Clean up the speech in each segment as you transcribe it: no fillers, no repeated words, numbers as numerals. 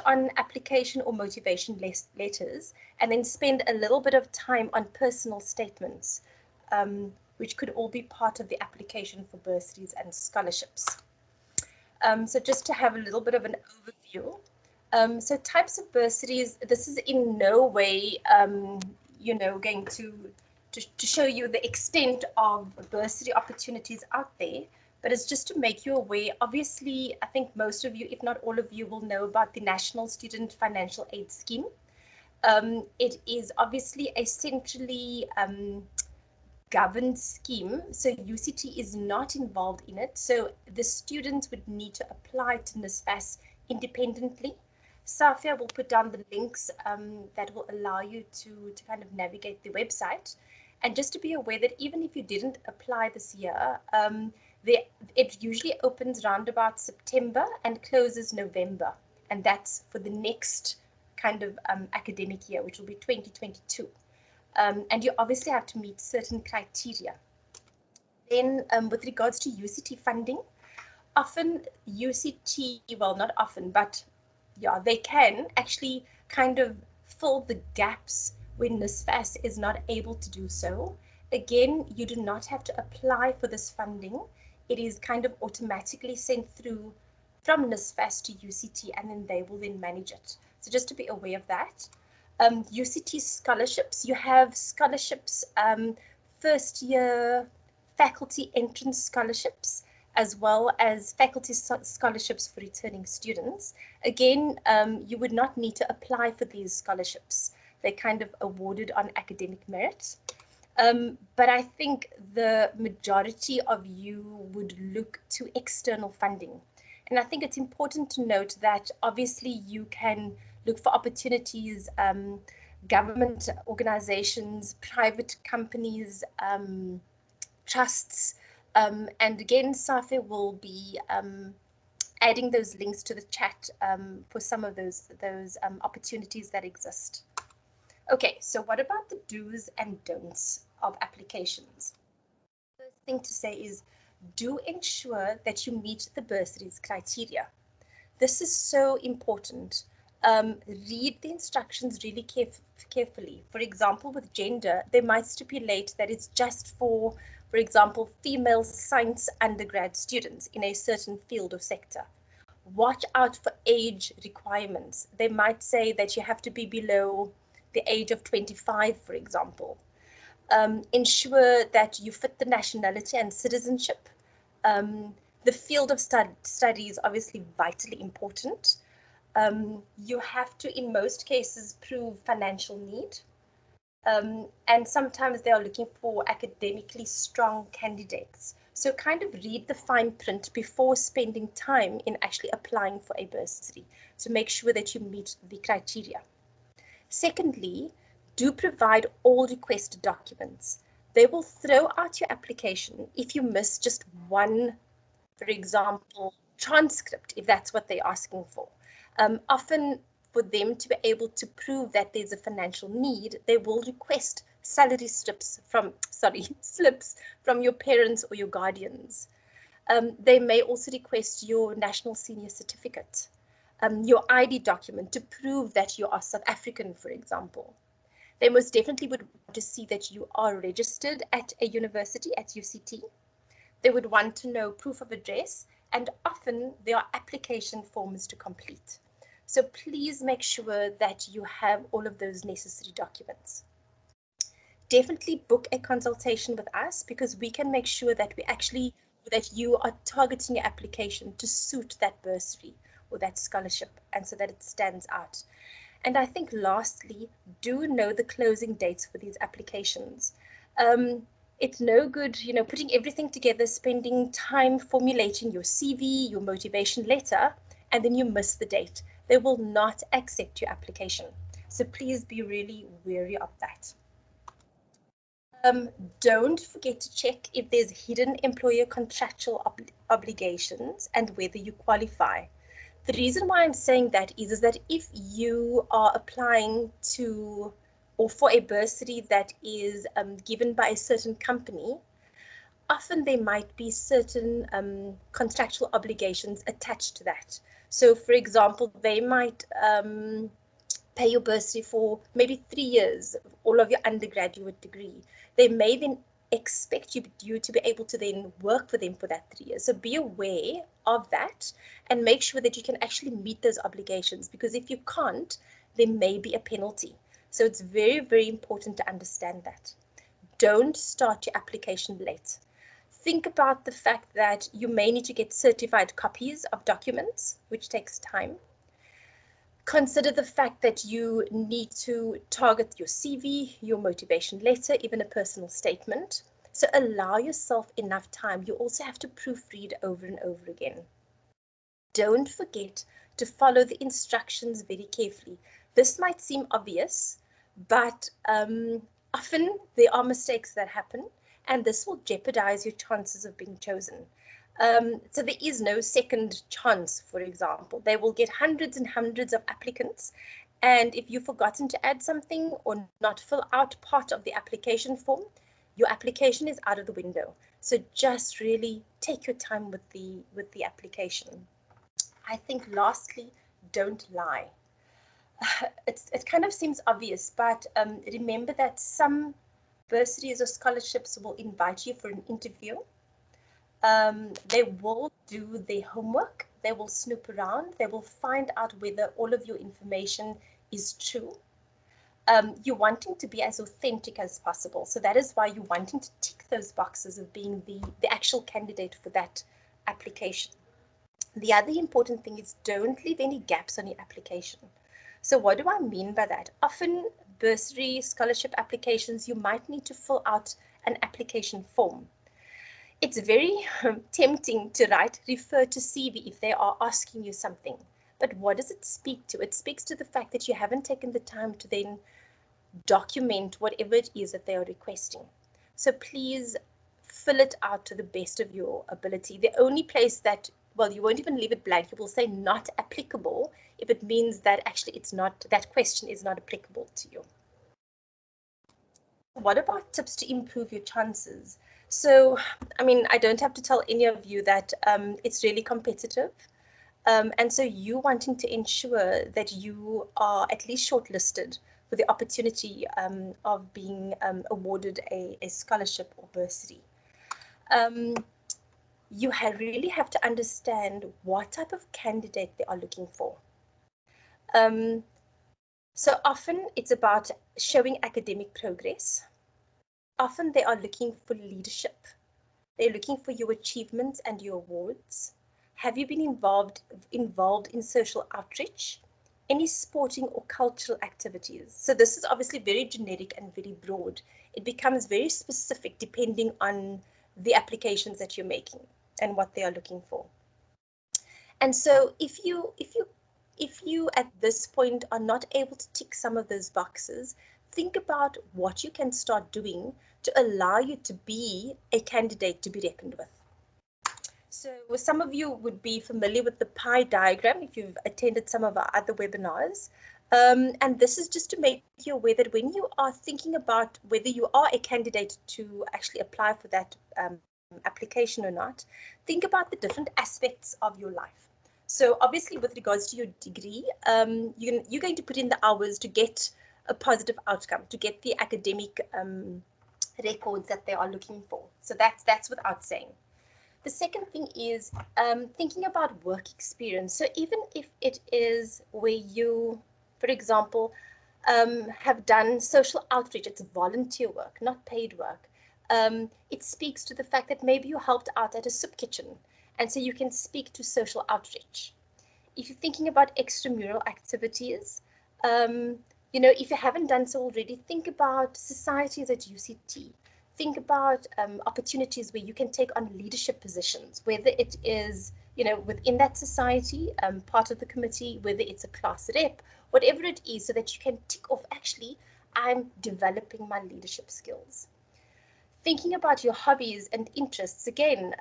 on application or motivation letters, and then spend a little bit of time on personal statements, which could all be part of the application for bursaries and scholarships. So just to have a little bit of an overview. So types of bursaries, this is in no way, going to show you the extent of bursary opportunities out there, but it's just to make you aware. Obviously, I think most of you, if not all of you, will know about the National Student Financial Aid Scheme. It is obviously a centrally governed scheme, so UCT is not involved in it, so the students would need to apply to NSFAS independently. Safia will put down the links that will allow you to kind of navigate the website. And just to be aware that even if you didn't apply this year, it usually opens around about September and closes November, and that's for the next kind of academic year, which will be 2022. And you obviously have to meet certain criteria. Then with regards to UCT funding, often UCT, well, not often, but yeah, they can actually kind of fill the gaps when NSFAS is not able to do so. Again, you do not have to apply for this funding. It is kind of automatically sent through from NSFAS to UCT, and then they will then manage it. So just to be aware of that. UCT scholarships, you have scholarships, first year faculty entrance scholarships, as well as faculty scholarships for returning students. Again, you would not need to apply for these scholarships. They're kind of awarded on academic merit. But I think the majority of you would look to external funding. And I think it's important to note that obviously you can look for opportunities, government organizations, private companies, trusts, and again, Safi will be adding those links to the chat for some of those opportunities that exist. Okay, so what about the do's and don'ts of applications? First thing to say is, do ensure that you meet the bursaries criteria. This is so important. Read the instructions really carefully. For example, with gender, they might stipulate that it's just for example, female science undergrad students in a certain field or sector. Watch out for age requirements. They might say that you have to be below the age of 25, for example. Ensure that you fit the nationality and citizenship. The field of study is obviously vitally important. You have to, in most cases, prove financial need. And sometimes they are looking for academically strong candidates. So kind of read the fine print before spending time in actually applying for a bursary to make sure that you meet the criteria. Secondly, do provide all requested documents. They will throw out your application if you miss just one, for example, transcript, if that's what they're asking for. Often for them to be able to prove that there's a financial need, they will request salary slips from your parents or your guardians. They may also request your national senior certificate, your ID document to prove that you are South African, for example. They most definitely would want to see that you are registered at a university, at UCT. They would want to know proof of address, and often there are application forms to complete. So please make sure that you have all of those necessary documents. Definitely book a consultation with us, because we can make sure that that you are targeting your application to suit that bursary or that scholarship, and so that it stands out. And I think lastly, do know the closing dates for these applications. It's no good, putting everything together, spending time formulating your CV, your motivation letter, and then you miss the date. They will not accept your application. So please be really wary of that. Don't forget to check if there's hidden employer contractual obligations and whether you qualify. The reason why I'm saying that is that if you are applying to or for a bursary that is given by a certain company, often there might be certain contractual obligations attached to that. So, for example, they might pay your bursary for maybe 3 years, all of your undergraduate degree. They may then expect you to be able to then work for them for that 3 years. So be aware of that and make sure that you can actually meet those obligations, because if you can't, there may be a penalty. So it's very, very important to understand that. Don't start your application late. Think about the fact that you may need to get certified copies of documents, which takes time. Consider the fact that you need to target your CV, your motivation letter, even a personal statement. So allow yourself enough time. You also have to proofread over and over again. Don't forget to follow the instructions very carefully. This might seem obvious, but often there are mistakes that happen, and this will jeopardize your chances of being chosen. So there is no second chance, for example. They will get hundreds and hundreds of applicants, and if you've forgotten to add something or not fill out part of the application form, your application is out of the window. So just really take your time with the application. I think lastly, don't lie. It kind of seems obvious, but remember that some bursaries or scholarships will invite you for an interview. They will do their homework, they will snoop around, they will find out whether all of your information is true. You're wanting to be as authentic as possible. So that is why you're wanting to tick those boxes of being the actual candidate for that application. The other important thing is don't leave any gaps on your application. So what do I mean by that? Often bursary scholarship applications, you might need to fill out an application form. It's very tempting to write refer to CV if they are asking you something. But what does it speak to? It speaks to the fact that you haven't taken the time to then document whatever it is that they are requesting. So please fill it out to the best of your ability. The only place that, well, you won't even leave it blank, you will say not applicable if it means that actually it's not, that question is not applicable to you. What about tips to improve your chances? So, I mean, I don't have to tell any of you that it's really competitive. And so you wanting to ensure that you are at least shortlisted for the opportunity of being awarded a scholarship or bursary. You really have to understand what type of candidate they are looking for. So often it's about showing academic progress. Often they are looking for leadership. They're looking for your achievements and your awards. Have you been involved in social outreach? Any sporting or cultural activities? So this is obviously very generic and very broad. It becomes very specific depending on the applications that you're making and what they are looking for. And so if you at this point are not able to tick some of those boxes, think about what you can start doing to allow you to be a candidate to be reckoned with. So some of you would be familiar with the pie diagram if you've attended some of our other webinars. And this is just to make you aware that when you are thinking about whether you are a candidate to actually apply for that application or not, think about the different aspects of your life. So obviously with regards to your degree, you're going to put in the hours to get a positive outcome, to get the academic records that they are looking for. So that's without saying. The second thing is thinking about work experience. So even if it is where you, for example, have done social outreach, it's volunteer work, not paid work. It speaks to the fact that maybe you helped out at a soup kitchen, and so you can speak to social outreach. If you're thinking about extramural activities, if you haven't done so already, think about societies at UCT. Think about opportunities where you can take on leadership positions, whether it is, within that society, part of the committee, whether it's a class rep, whatever it is, so that you can tick off, actually, I'm developing my leadership skills. Thinking about your hobbies and interests, again,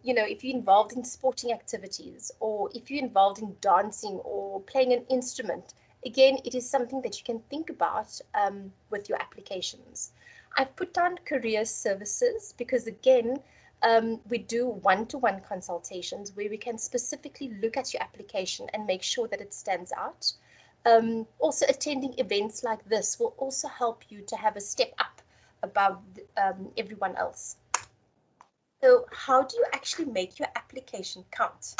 if you're involved in sporting activities, or if you're involved in dancing or playing an instrument, again, it is something that you can think about with your applications. I've put down career services because, again, We do one-to-one consultations where we can specifically look at your application and make sure that it stands out. Also, attending events like this will also help you to have a step up above everyone else. So how do you actually make your application count?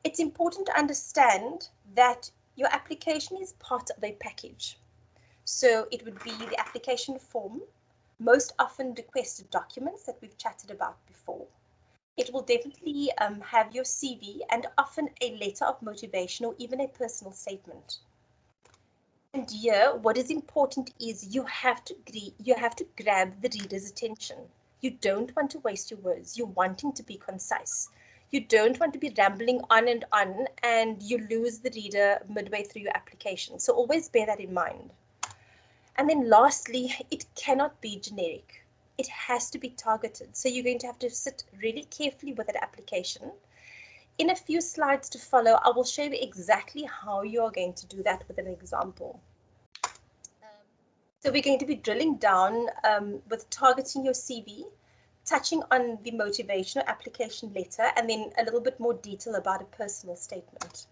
It's important to understand that your application is part of a package. So it would be the application form, most often requested documents that we've chatted about before. It will definitely have your CV and often a letter of motivation or even a personal statement. And here, what is important is you have to grab the reader's attention. You don't want to waste your words. You're wanting to be concise. You don't want to be rambling on and you lose the reader midway through your application. So always bear that in mind. And then lastly, it cannot be generic. It has to be targeted. So you're going to have to sit really carefully with that application. In a few slides to follow, I will show you exactly how you are going to do that with an example. So we're going to be drilling down with targeting your CV, touching on the motivational application letter, and then a little bit more detail about a personal statement.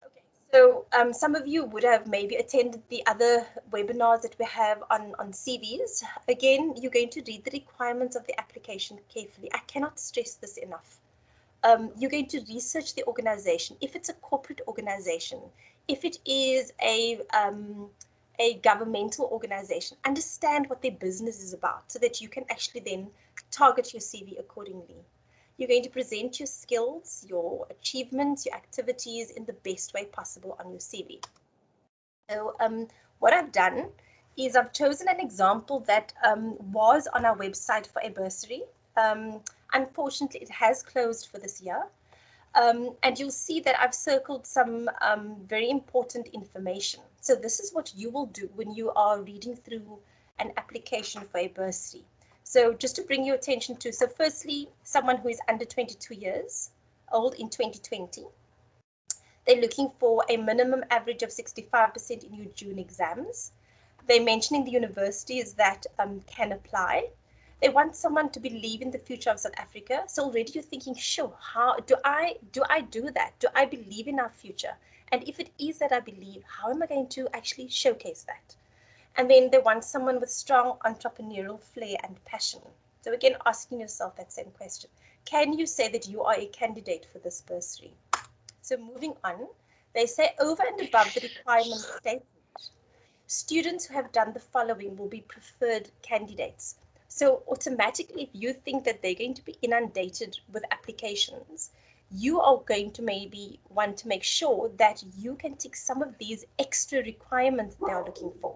Okay, so some of you would have maybe attended the other webinars that we have on CVs. Again, you're going to read the requirements of the application carefully. I cannot stress this enough. You're going to research the organization. If it's a corporate organization, if it is a governmental organization, understand what their business is about so that you can actually then target your CV accordingly. You're going to present your skills, your achievements, your activities in the best way possible on your CV. So what I've done is I've chosen an example that was on our website for a bursary. Unfortunately, it has closed for this year. And you'll see that I've circled some very important information. So this is what you will do when you are reading through an application for a bursary. So just to bring your attention to, so firstly, someone who is under 22 years old in 2020. They're looking for a minimum average of 65% in your June exams. They're mentioning the universities that can apply. They want someone to believe in the future of South Africa. So already you're thinking, sure, how do I do that? Do I believe in our future? And if it is that I believe, how am I going to actually showcase that? And then they want someone with strong entrepreneurial flair and passion. So again, asking yourself that same question. Can you say that you are a candidate for this bursary? So moving on, they say over and above the requirement statement, students who have done the following will be preferred candidates. So automatically, if you think that they're going to be inundated with applications, you are going to maybe want to make sure that you can tick some of these extra requirements they are looking for.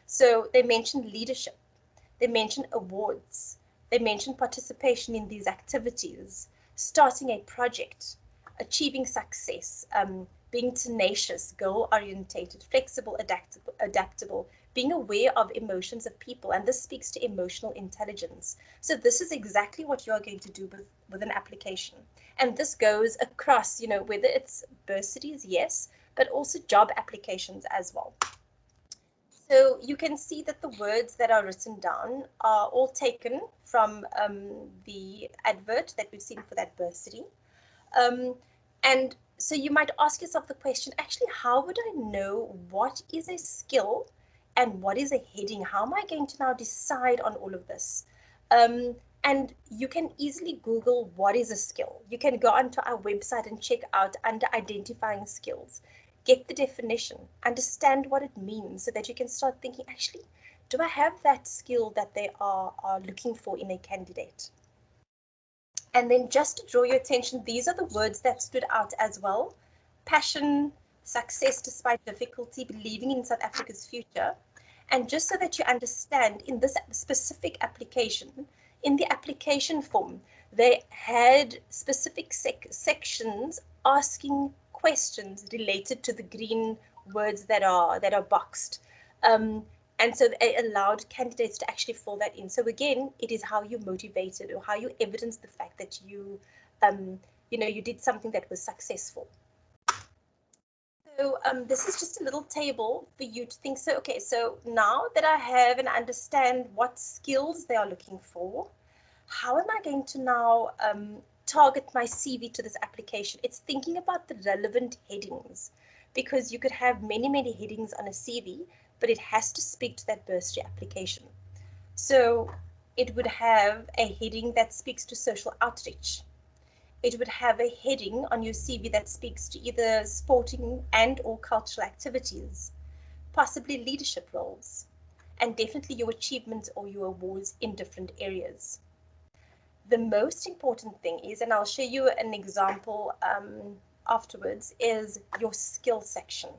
So they mention leadership, they mention awards, they mention participation in these activities, starting a project, achieving success, being tenacious, goal-orientated, flexible, adaptable, being aware of emotions of people, and this speaks to emotional intelligence. So this is exactly what you're going to do with an application. And this goes across, you know, whether it's bursaries, yes, but also job applications as well. So you can see that the words that are written down are all taken from the advert that we've seen for that bursary. And so you might ask yourself the question, actually, how would I know what is a skill and what is a heading? How am I going to now decide on all of this? And you can easily Google what is a skill. You can go onto our website and check out under identifying skills. Get the definition, understand what it means so that you can start thinking, actually, do I have that skill that they are looking for in a candidate? And then just to draw your attention, these are the words that stood out as well. Passion, success despite difficulty, believing in South Africa's future. And just so that you understand, in this specific application, in the application form, they had specific sections asking questions related to the green words that are boxed. And so it allowed candidates to actually fill that in. So again, it is how you motivated or how you evidence the fact that you, you did something that was successful. So So this is just a little table for you to think. So, okay, so now that I have and understand what skills they are looking for, how am I going to now target my CV to this application? It's thinking about the relevant headings, because you could have many, many headings on a CV, but it has to speak to that bursary application. So it would have a heading that speaks to social outreach. It would have a heading on your CV that speaks to either sporting and or cultural activities, possibly leadership roles, and definitely your achievements or your awards in different areas. The most important thing is, and I'll show you an example afterwards, is your skill section.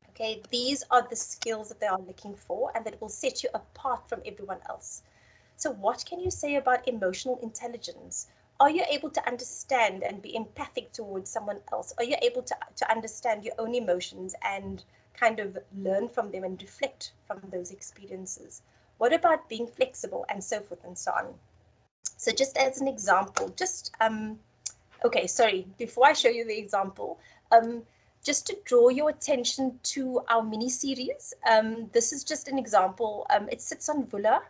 Okay, these are the skills that they are looking for and that will set you apart from everyone else. So what can you say about emotional intelligence? Are you able to understand and be empathic towards someone else? Are you able to understand your own emotions and kind of learn from them and reflect from those experiences? What about being flexible and so forth and so on? So just as an example, okay, sorry, before I show you the example, just to draw your attention to our mini series. This is just an example. It sits on Vula,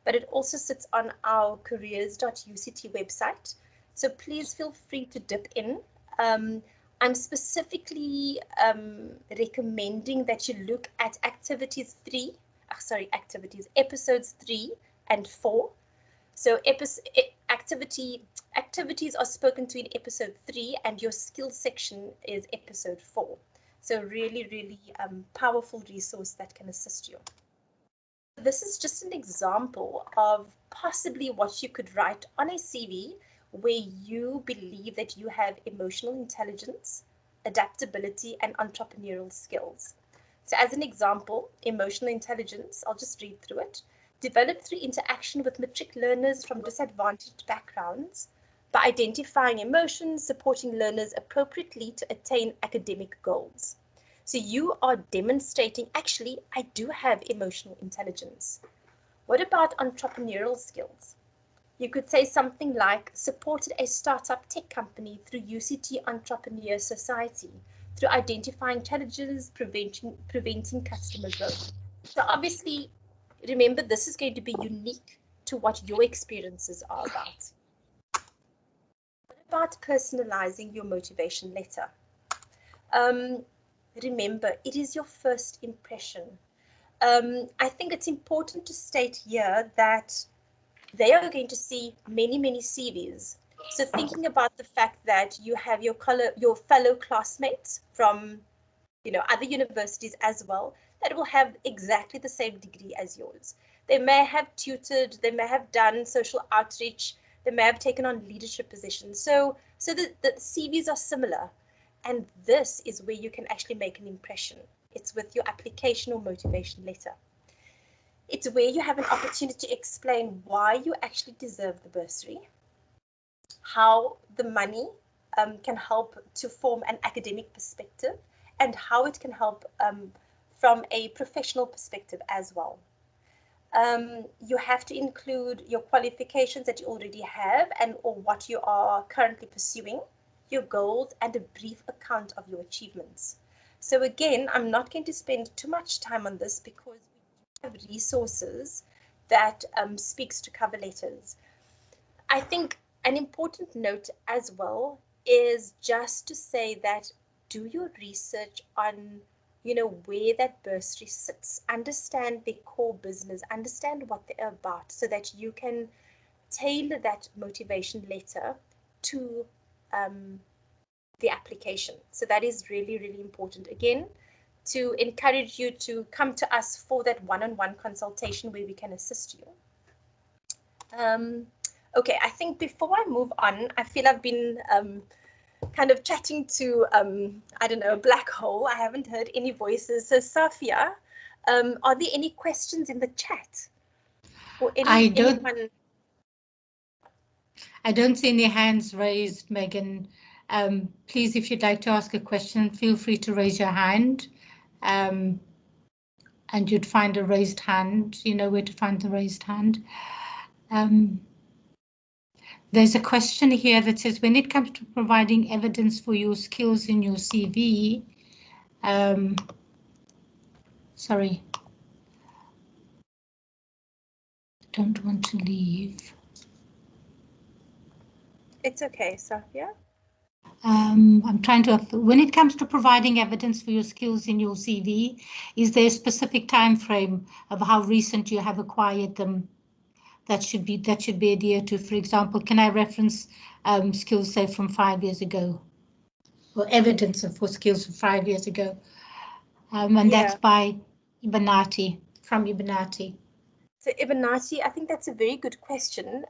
but it also sits on our careers.uct website. So please feel free to dip in. I'm specifically recommending that you look at episodes 3 and 4. So activities are spoken to in episode 3, and your skills section is episode 4. So really, really powerful resource that can assist you. This is just an example of possibly what you could write on a CV where you believe that you have emotional intelligence, adaptability, and entrepreneurial skills. So as an example, emotional intelligence, I'll just read through it. Developed through interaction with matric learners from disadvantaged backgrounds by identifying emotions, supporting learners appropriately to attain academic goals. So you are demonstrating, actually, I do have emotional intelligence. What about entrepreneurial skills? You could say something like supported a startup tech company through UCT Entrepreneur Society, through identifying challenges, preventing customer growth. So obviously, remember, this is going to be unique to what your experiences are about. What about personalizing your motivation letter? Remember, it is your first impression. I think it's important to state here that they are going to see many, many CVs. So thinking about the fact that you have your fellow classmates from, other universities as well, that will have exactly the same degree as yours. They may have tutored, they may have done social outreach, they may have taken on leadership positions. So the CVs are similar. And this is where you can actually make an impression. It's with your application or motivation letter. It's where you have an opportunity to explain why you actually deserve the bursary, how the money can help to form an academic perspective, and how it can help from a professional perspective as well. You have to include your qualifications that you already have and or what you are currently pursuing, your goals, and a brief account of your achievements. So again, I'm not going to spend too much time on this because we have resources that speaks to cover letters. I think an important note as well is just to say that do your research on where that bursary sits, understand their core business, understand what they're about, so that you can tailor that motivation letter to the application. So that is really, really important. Again, to encourage you to come to us for that one-on-one consultation where we can assist you. Okay, I think before I move on, I feel I've been kind of chatting to, I don't know, a black hole. I haven't heard any voices. So Safia, are there any questions in the chat? Or anyone? I don't see any hands raised, Megan. Please, if you'd like to ask a question, feel free to raise your hand. And you'd find a raised hand. You know where to find the raised hand. There's a question here that says, when it comes to providing evidence for your skills in your CV, Sorry. Don't want to leave. It's okay, Safia. I'm trying to, when it comes to providing evidence for your skills in your CV, is there a specific time frame of how recent you have acquired them that should be adhered to? For example, can I reference skills, say, from 5 years ago, or evidence for skills from 5 years ago? And that's by Ibanati, from Ibanati. So Ibanati, I think that's a very good question.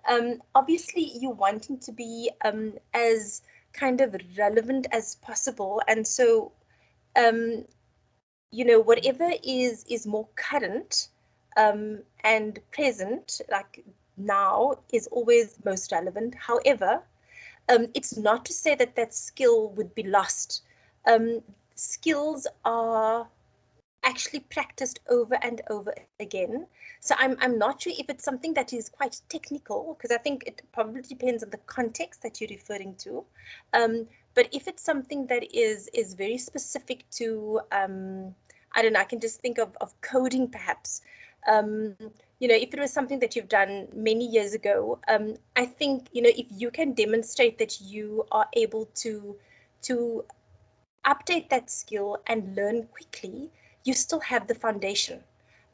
Obviously, you're wanting to be as kind of relevant as possible, and so you know, whatever is more current and present, like now, is always most relevant. However, it's not to say that that skill would be lost. Skills are actually practiced over and over again. So I'm not sure if it's something that is quite technical, because I think it probably depends on the context that you're referring to. But if it's something that is very specific to, I don't know, I can just think of coding perhaps. You know, if it was something that you've done many years ago, I think, you know, if you can demonstrate that you are able to update that skill and learn quickly, you still have the foundation.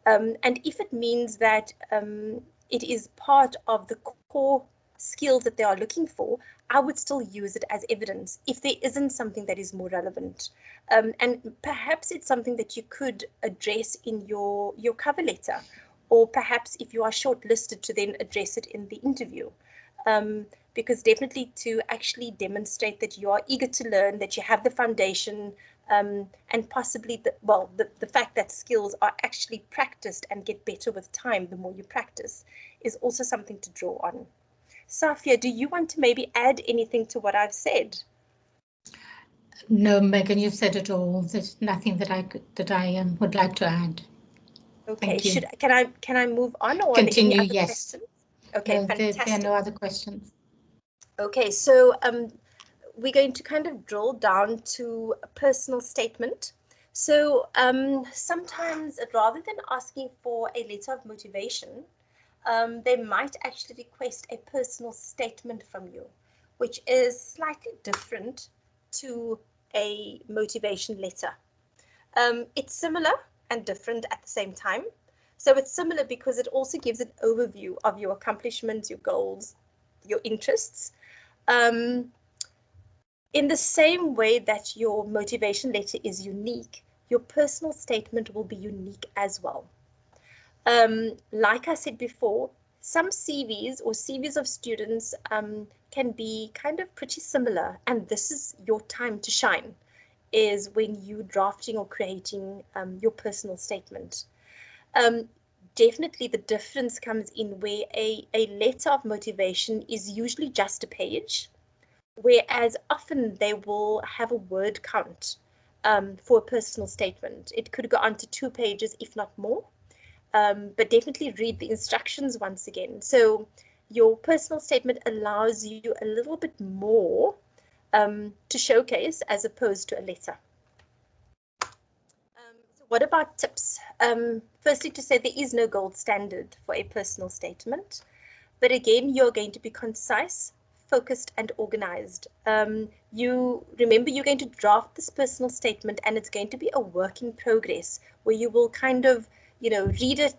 And if it means that it is part of the core skills that they are looking for, I would still use it as evidence if there isn't something that is more relevant. And perhaps it's something that you could address in your cover letter, or perhaps if you are shortlisted to then address it in the interview. Because definitely to actually demonstrate that you are eager to learn, that you have the foundation, and possibly the fact that skills are actually practiced and get better with time the more you practice, is also something to draw on. Safia, do you want to maybe add anything to what I've said? No, Megan, you've said it all. There's nothing that I would like to add. Okay, can I move on, or continue? Are there any other yes. questions? Okay, no, fantastic. there are no other questions. Okay, so we're going to kind of drill down to a personal statement. So sometimes, rather than asking for a letter of motivation, they might actually request a personal statement from you, which is slightly different to a motivation letter. It's similar and different at the same time. So it's similar because it also gives an overview of your accomplishments, your goals, your interests. In the same way that your motivation letter is unique, your personal statement will be unique as well. Like I said before, some CVs or CVs of students can be kind of pretty similar, and this is your time to shine, is when you're drafting or creating your personal statement. Definitely the difference comes in where a letter of motivation is usually just a page, whereas often they will have a word count for a personal statement. It could go on to 2 pages, if not more, but definitely read the instructions once again. So your personal statement allows you a little bit more to showcase as opposed to a letter. So what about tips? Firstly, to say there is no gold standard for a personal statement, but again, you're going to be concise, focused, and organized. You remember, you're going to draft this personal statement, and it's going to be a work in progress where you will kind of, you know, read it